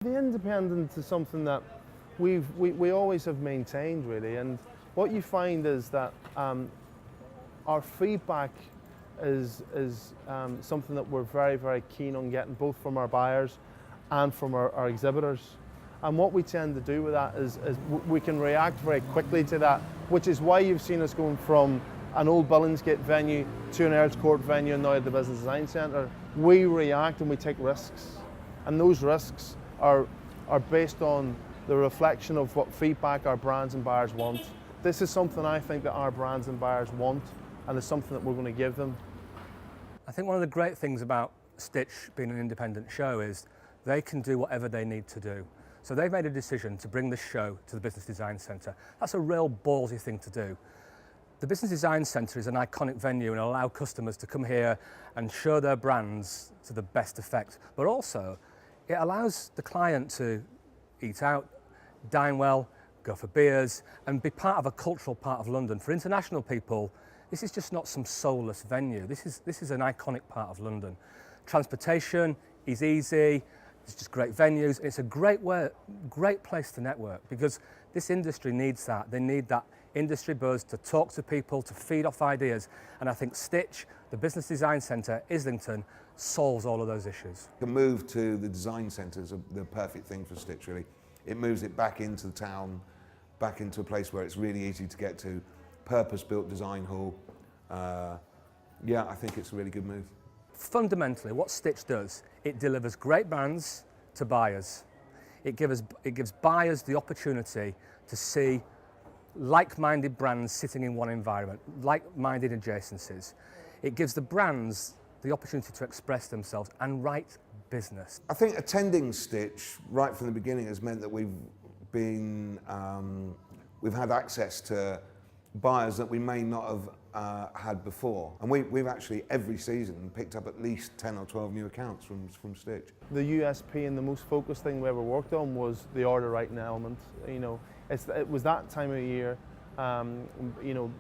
The independent is something that we always have maintained, really, and what you find is that our feedback is something that we're very, very keen on getting, both from our buyers and from our exhibitors. And what we tend to do with that is we can react very quickly to that, which is why you've seen us going from an old Billingsgate venue to an Earls Court venue and now at the Business Design Centre. We react and we take risks, and those risks are based on the reflection of what feedback our brands and buyers want. This is something I think that our brands and buyers want, and it's something that we're going to give them. I think one of the great things about Stitch being an independent show is they can do whatever they need to do. So they've made a decision to bring this show to the Business Design Centre. That's a real ballsy thing to do. The Business Design Centre is an iconic venue and allow customers to come here and show their brands to the best effect. But also, it allows the client to eat out, dine well, go for beers, and be part of a cultural part of London. For international people, this is just not some soulless venue. This is an iconic part of London. Transportation is easy. It's just great venues. It's a great place to network, because this industry needs that. They need that industry buzz to talk to people, to feed off ideas. And I think Stitch, the Business Design Centre, Islington, solves all of those issues. The move to the design centre is the perfect thing for Stitch, really. It moves it back into the town, back into a place where it's really easy to get to, purpose-built design hall. Yeah, I think it's a really good move. Fundamentally, what Stitch does, it delivers great brands to buyers. It gives buyers the opportunity to see like-minded brands sitting in one environment, like-minded adjacencies. It gives the brands the opportunity to express themselves and write business. I think attending Stitch right from the beginning has meant that we've had access to buyers that we may not have had before. And we've actually every season picked up at least 10 or 12 new accounts from Stitch. The USP and the most focused thing we ever worked on was the order writing element. You know, it was that time of year. You know,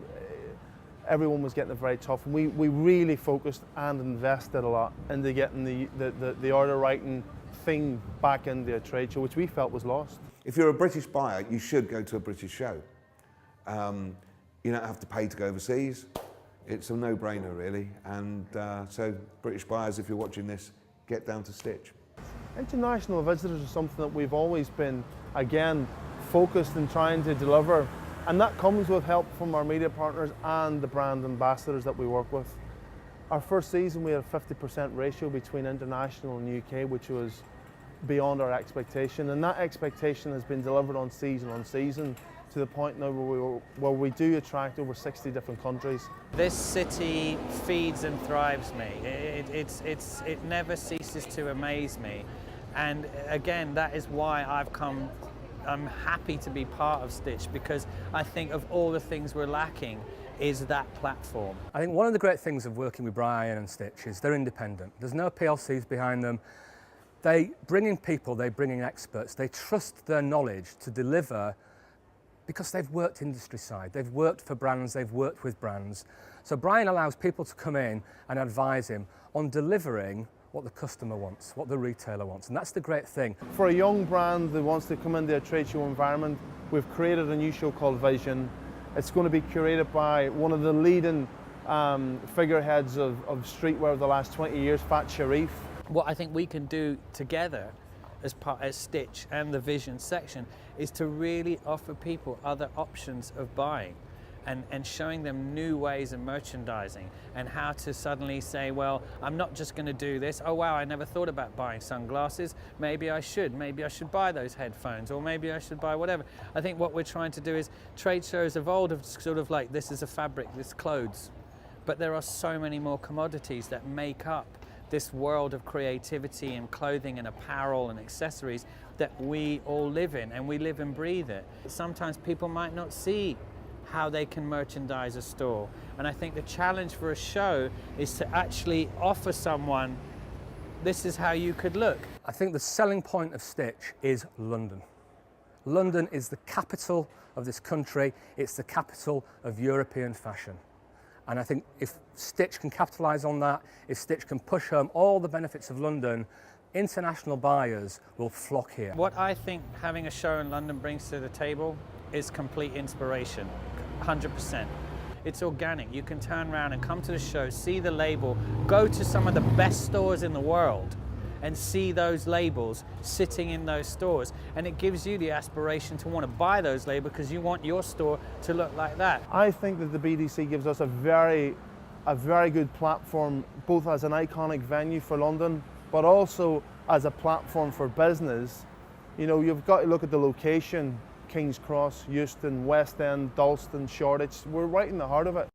everyone was getting it very tough, and we really focused and invested a lot into getting the order writing thing back into a trade show, which we felt was lost. If you're a British buyer, you should go to a British show. You don't have to pay to go overseas. It's a no-brainer, really. And so, British buyers, if you're watching this, get down to Stitch. International visitors are something that we've always been, again, focused in trying to deliver. And that comes with help from our media partners and the brand ambassadors that we work with. Our first season, we had a 50% ratio between international and UK, which was beyond our expectation. And that expectation has been delivered on season, to the point now where we do attract over 60 different countries. This city feeds and thrives me. It never ceases to amaze me. And again, that is why I'm happy to be part of Stitch, because I think of all the things we're lacking is that platform. I think one of the great things of working with Brian and Stitch is they're independent. There's no PLCs behind them. They bring in people, they bring in experts. They trust their knowledge to deliver, because they've worked industry side, they've worked for brands, they've worked with brands. So Brian allows people to come in and advise him on delivering what the customer wants, what the retailer wants, and that's the great thing. For a young brand that wants to come into a trade show environment, we've created a new show called Vision. It's going to be curated by one of the leading figureheads of streetwear of the last 20 years, Fat Sharif. What I think we can do together as Stitch and the Vision section is to really offer people other options of buying and showing them new ways of merchandising and how to suddenly say, well, I'm not just going to do this. Oh, wow, I never thought about buying sunglasses. Maybe I should. Maybe I should buy those headphones, or maybe I should buy whatever. I think what we're trying to do is trade shows evolved of sort of like, this is a fabric, this clothes. But there are so many more commodities that make up this world of creativity and clothing and apparel and accessories that we all live in, and we live and breathe it. Sometimes people might not see how they can merchandise a store, and I think the challenge for a show is to actually offer someone, this is how you could look. I think the selling point of Stitch is London. London is the capital of this country, it's the capital of European fashion. And I think if Stitch can capitalise on that, if Stitch can push home all the benefits of London, international buyers will flock here. What I think having a show in London brings to the table is complete inspiration, 100%. It's organic. You can turn around and come to the show, see the label, go to some of the best stores in the world and see those labels sitting in those stores. And it gives you the aspiration to want to buy those labels because you want your store to look like that. I think that the BDC gives us a very good platform, both as an iconic venue for London, but also as a platform for business. You know, you've got to look at the location: King's Cross, Euston, West End, Dalston, Shoreditch. We're right in the heart of it.